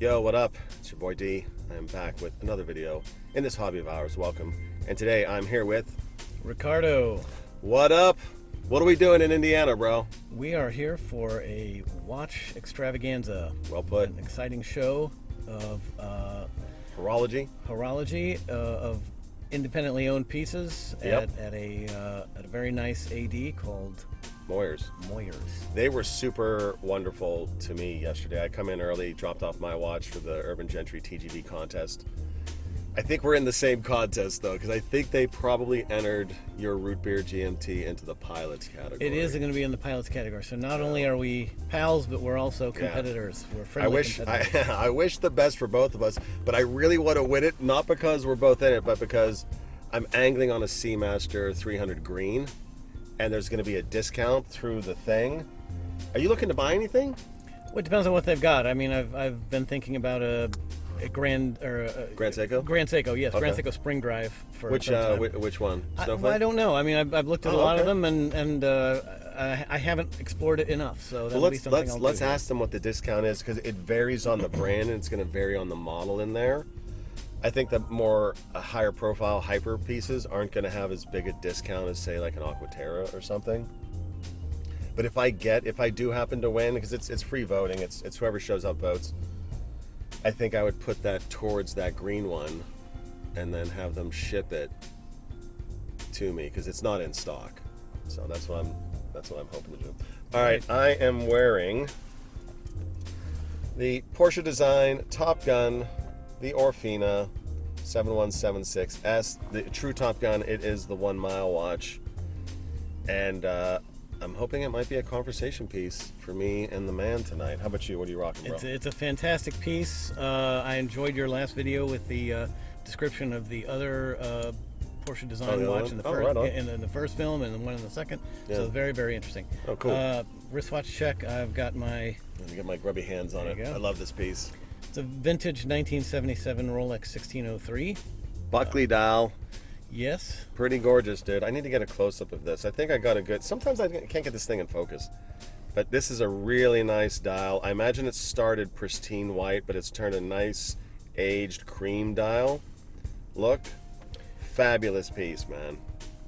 Yo, what up? It's your boy D. I am back with another video in this hobby of ours. Welcome. And today I'm here with Ricardo. What up? What are we doing in Indiana, bro? We are here for a watch extravaganza. Well put. An exciting show of Horology. of independently owned pieces Yep. at a very nice AD called Moyers. They were super wonderful to me yesterday. I come in early, dropped off my watch for the Urban Gentry TGV contest. I think we're in the same contest though, because I think they probably entered your root beer GMT into the pilots category. It is going to be in the pilots category. So not only are we pals, but we're also competitors. We're friendly competitors. I wish the best for both of us, but I really want to win it, not because we're both in it, but because I'm angling on a Seamaster 300 green, and there's going to be a discount through the thing. Are you looking to buy anything? Well, it depends on what they've got. I mean, I've been thinking about a Grand Seiko? Grand Seiko, yes. Okay. Grand Seiko Spring Drive. For Which one? I don't know. I mean, I've looked at a lot of them, and I haven't explored it enough. So that'll be something I'll do. Let's ask them what the discount is, because it varies on the brand and it's going to vary on the model in there. I think the more higher profile hyper pieces aren't going to have as big a discount as, say, like an Aquaterra or something. But if I do happen to win, because it's free voting, it's whoever shows up votes, I think I would put that towards that green one and then have them ship it to me, because it's not in stock. So that's what I'm hoping to do. All right, I am wearing the Porsche Design Top Gun, the Orfina 7176S, the true Top Gun. It is the 1 mile watch, and I'm hoping it might be a conversation piece for me and the man tonight. How about you? What are you rocking, bro? It's a fantastic piece. I enjoyed your last video with the description of the other Porsche Design watch in the first, right on. in the first film and the one in the second. Yeah. So very, very interesting. Oh, cool. Wristwatch check. I've got my. Let me get my grubby hands on it. There you go. I love this piece. It's a vintage 1977 Rolex 1603. Buckley dial. Yes. Pretty gorgeous, dude. I need to get a close-up of this. I think I got a good... Sometimes I can't get this thing in focus. But this is a really nice dial. I imagine it started pristine white, but it's turned a nice aged cream dial. Look. Fabulous piece, man.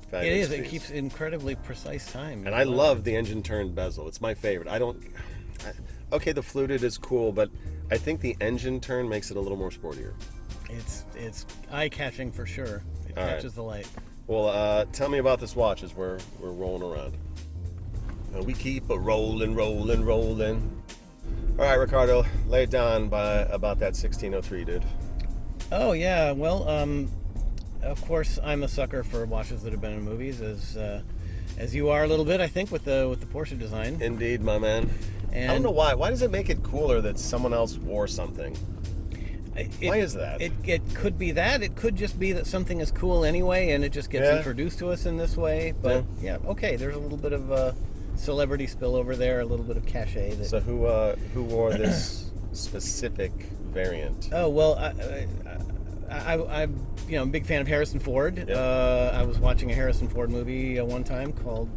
Fabulous It is. piece. It keeps incredibly precise time. And I love the engine turned bezel. It's my favorite. Okay, the fluted is cool, but I think the engine turn makes it a little more sportier. It's eye-catching for sure. It All catches the light. Well, tell me about this watch as we're rolling around. And we keep a rolling. All right, Ricardo, lay it down about that 1603, dude. Oh yeah, well, of course I'm a sucker for watches that have been in movies, as you are a little bit, I think, with the Porsche Design. Indeed, my man. And I don't know why. Why does it make it cooler that someone else wore something? Why is that? It could be that. It could just be that something is cool anyway, and it just gets introduced to us in this way. But yeah, okay. There's a little bit of celebrity spillover there, a little bit of cachet. So who wore this specific variant? Oh well, I'm a big fan of Harrison Ford. Yep. I was watching a Harrison Ford movie one time called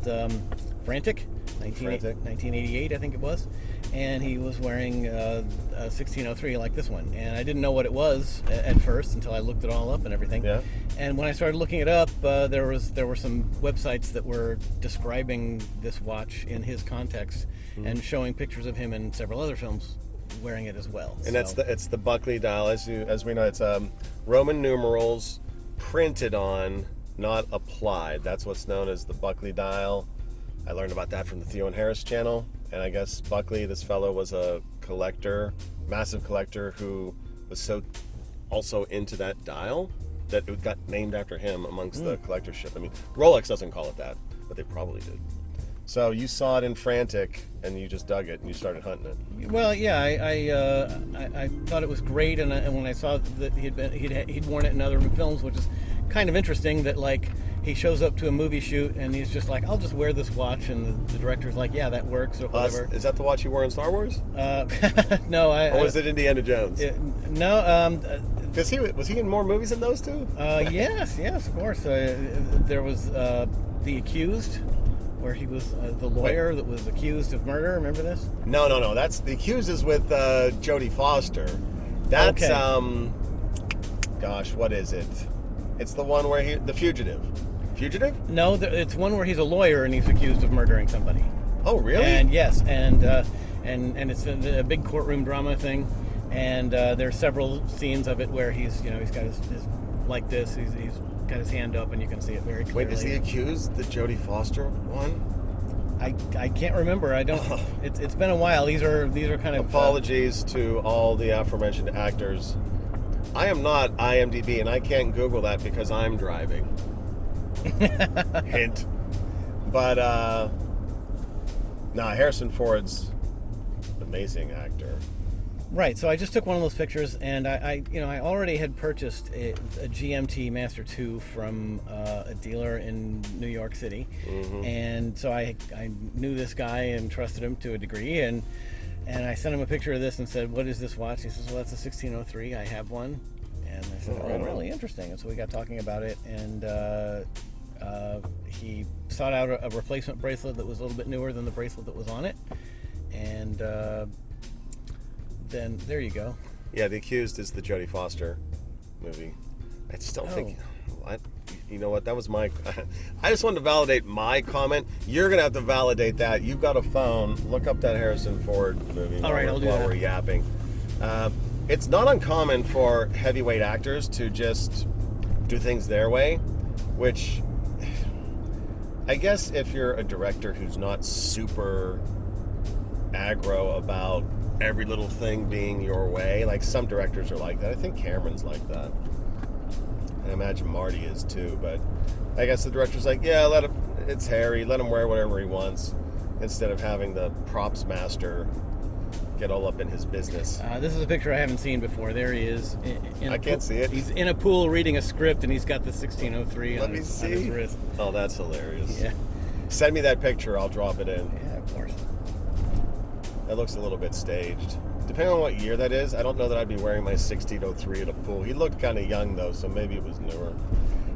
Frantic. 1988, I think it was, and he was wearing a 1603 like this one, and I didn't know what it was at first until I looked it all up and everything. Yeah. And when I started looking it up, there were some websites that were describing this watch in his context and showing pictures of him in several other films wearing it as well. And it's the Buckley dial, as we know. It's Roman numerals printed on, not applied. That's what's known as the Buckley dial. I learned about that from the Theo and Harris channel, and I guess Buckley, this fellow, was a collector, massive collector, who was so also into that dial that it got named after him amongst the collectorship. I mean, Rolex doesn't call it that, but they probably did. So you saw it in Frantic, and you just dug it, and you started hunting it. Well, yeah, I thought it was great, and when I saw that he'd worn it in other films, which is kind of interesting, that like he shows up to a movie shoot and he's just like, I'll just wear this watch, and the director's like, yeah, that works, or whatever. Is that the watch you wore in Star Wars? No, or was it Indiana Jones? No. Was he in more movies than those two? Yes, of course. There was The Accused, where he was the lawyer that was accused of murder. Remember this? No. That's The Accused is with Jodie Foster. That's Okay. Gosh, what is it? It's the one where the fugitive. Fugitive? No, it's one where he's a lawyer and he's accused of murdering somebody. Oh, really? And yes, and it's a big courtroom drama thing, and there's several scenes of it where he's got his like this. He's got his hand up, and you can see it very clearly. Wait, is the accused the Jodie Foster one? I can't remember. I don't. It's been a while. These are kind of apologies to all the aforementioned actors. I am not IMDb, and I can't Google that because I'm driving. Hint. But Harrison Ford's an amazing actor. Right. So I just took one of those pictures, and I already had purchased a GMT Master 2 from a dealer in New York City, and so I knew this guy and trusted him to a degree, and I sent him a picture of this and said, "What is this watch?" He says, "Well, that's a 1603. I have one." And I said, "Oh, really interesting." And so we got talking about it, and he sought out a replacement bracelet that was a little bit newer than the bracelet that was on it, and then there you go. Yeah, The Accused is the Jodie Foster movie. I still think, you know what? That was my. I just wanted to validate my comment. You're gonna have to validate that. You've got a phone. Look up that Harrison Ford movie. All right, I'll do that. While we're yapping. It's not uncommon for heavyweight actors to just do things their way, which I guess if you're a director who's not super aggro about every little thing being your way, like some directors are like that. I think Cameron's like that. And I imagine Marty is too, but I guess the director's like, yeah, it's Harry, let him wear whatever he wants, instead of having the props master get all up in his business. This is a picture I haven't seen before. There he is. I can't see it. He's in a pool reading a script, and he's got the 1603 on his wrist. Oh, that's hilarious. Yeah. Send me that picture. I'll drop it in. Yeah, of course. That looks a little bit staged. Depending on what year that is, I don't know that I'd be wearing my 1603 at a pool. He looked kind of young, though, so maybe it was newer.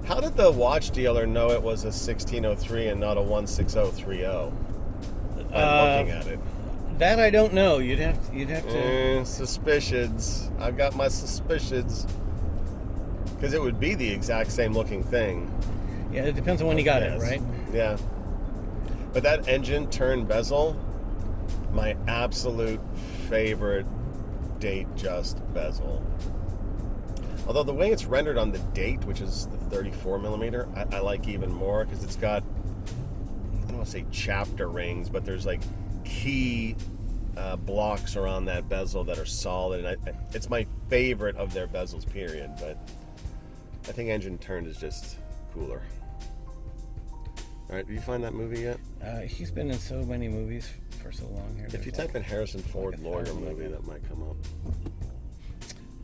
How did the watch dealer know it was a 1603 and not a 16030? I'm looking at it. That I don't know. You'd have to. Suspicions. I've got my suspicions. Because it would be the exact same looking thing. Yeah, it depends on when you got it, right? Yeah. But that engine turn bezel, my absolute favorite Datejust bezel. Although the way it's rendered on the date, which is the 34 millimeter, I like even more because it's got, I don't want to say chapter rings, but there's like key blocks around that bezel that are solid, and it's my favorite of their bezels, period. But I think engine turned is just cooler. All right, did you find that movie yet? He's been in so many movies for so long here. If you type in Harrison Ford lawyer movie, that might come up.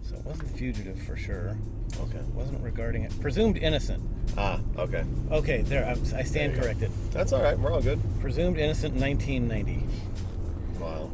So it wasn't Fugitive for sure. Okay. It wasn't regarding it. Presumed innocent. Ah, okay. Okay, there. I stand corrected. That's all right. We're all good. Presumed innocent, 1990. Wow.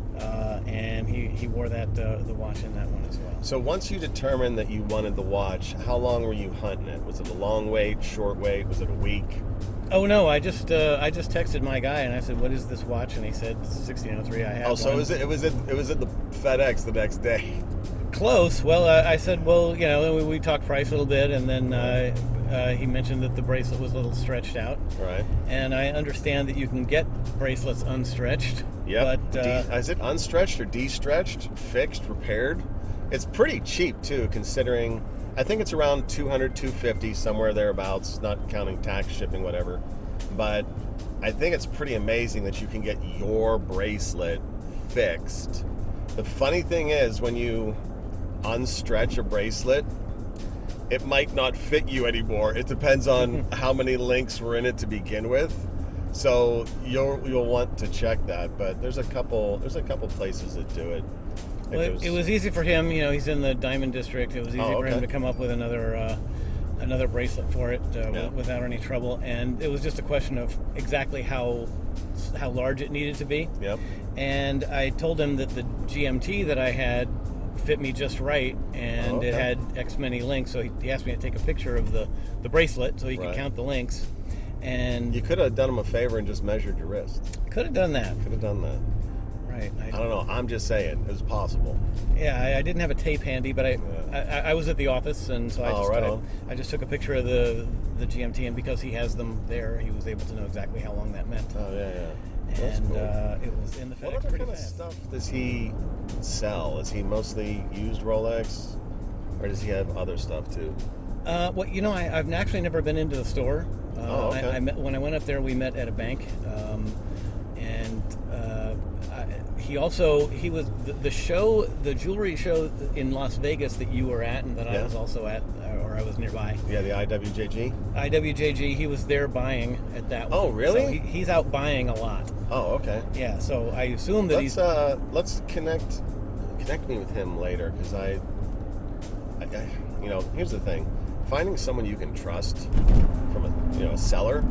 And he wore that the watch in that one as well. So once you determined that you wanted the watch, how long were you hunting it? Was it a long wait, short wait? Was it a week? Oh no, I just texted my guy and I said, "What is this watch?" And he said, "1603." I have. Oh, so one. it was at the FedEx the next day. Close. Well, I said, well, we talked price a little bit, and then he mentioned that the bracelet was a little stretched out. Right. And I understand that you can get bracelets unstretched. Yeah. But is it unstretched or de-stretched, fixed, repaired? It's pretty cheap too, considering. I think it's around $200, $250, somewhere thereabouts, not counting tax, shipping, whatever. But I think it's pretty amazing that you can get your bracelet fixed. The funny thing is, when you unstretch a bracelet, it might not fit you anymore. It depends on how many links were in it to begin with. So you'll want to check that. But there's a couple places that do it. Well, it was easy for him. He's in the Diamond District. It was easy for him to come up with another bracelet for it without any trouble. And it was just a question of exactly how large it needed to be. Yep. And I told him that the GMT that I had fit me just right, and it had X many links. So he asked me to take a picture of the bracelet so he could count the links. And you could have done him a favor and just measured your wrist. Could have done that. Could have done that. Right. I don't know. I'm just saying it's possible. Yeah, I didn't have a tape handy, but I was at the office, and so I just took a picture of the GMT, and because he has them there, he was able to know exactly how long that meant. Oh yeah. That's cool. It was in the FedEx What other pretty kind fast. of stuff does he sell? Is he mostly used Rolex, or does he have other stuff too? Well, I've actually never been into the store. Okay. When I went up there, we met at a bank, and he was the show, the jewelry show in Las Vegas that you were at, and that I was also at, or I was nearby. Yeah, the IWJG. IWJG. He was there buying at that one. Oh, really? So he's out buying a lot. Oh, okay. Yeah. So I assume that let's connect me with him later, because I here's the thing. Finding someone you can trust from a seller,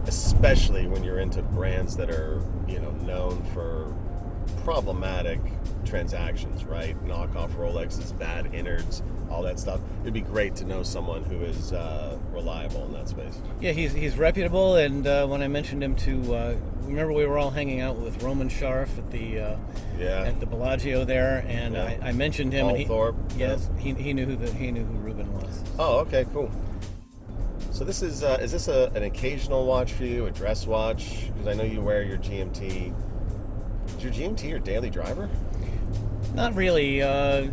especially when you're into brands that are known for problematic transactions, right? Knockoff Rolexes, bad innards, all that stuff. It'd be great to know someone who is reliable in that space. Yeah, he's reputable, and when I mentioned him to, remember we were all hanging out with Roman Sharf at the Bellagio there, and I mentioned him, Paul and Thorpe. Yes, he knew who Ruben was. Oh, okay, cool. So this is this an occasional watch for you, a dress watch? Because I know you wear your GMT. Is your GMT your daily driver? Not really. I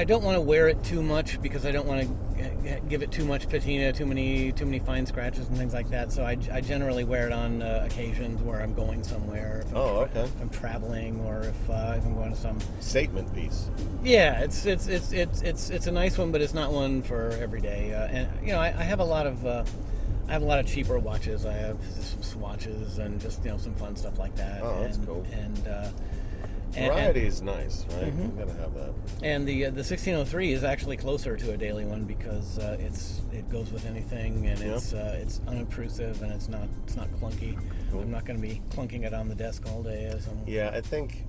don't want to wear it too much because I don't want to give it too much patina, too many fine scratches and things like that. So I generally wear it on occasions where I'm going somewhere. If I'm traveling, or if I'm going to some statement piece. Yeah, it's a nice one, but it's not one for every day. And I have a lot of cheaper watches. I have some swatches and just some fun stuff like that. Oh, that's cool. And variety is nice, right? Mm-hmm. You gotta have that. And the 1603 is actually closer to a daily one because it goes with anything, and it's unobtrusive, and it's not clunky. Cool. I'm not going to be clunking it on the desk all day. Yeah, I think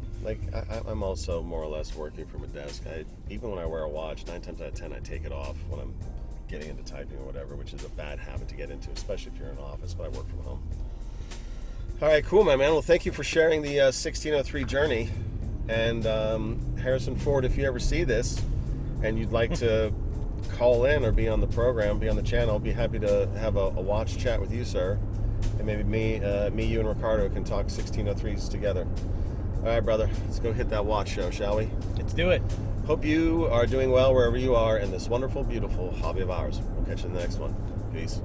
I'm also more or less working from a desk. Even when I wear a watch, 9 times out of 10 I take it off when I'm getting into typing or whatever, which is a bad habit to get into, especially if you're in an office. But I work from home. All right, cool, my man. Well, thank you for sharing the 1603 journey. And Harrison Ford, if you ever see this and you'd like to call in or be on the program, be on the channel, be happy to have a watch chat with you, sir. And maybe me, you, and Ricardo can talk 1603s together. All right, brother. Let's go hit that watch show, shall we? Let's do it. Hope you are doing well wherever you are in this wonderful, beautiful hobby of ours. We'll catch you in the next one. Peace.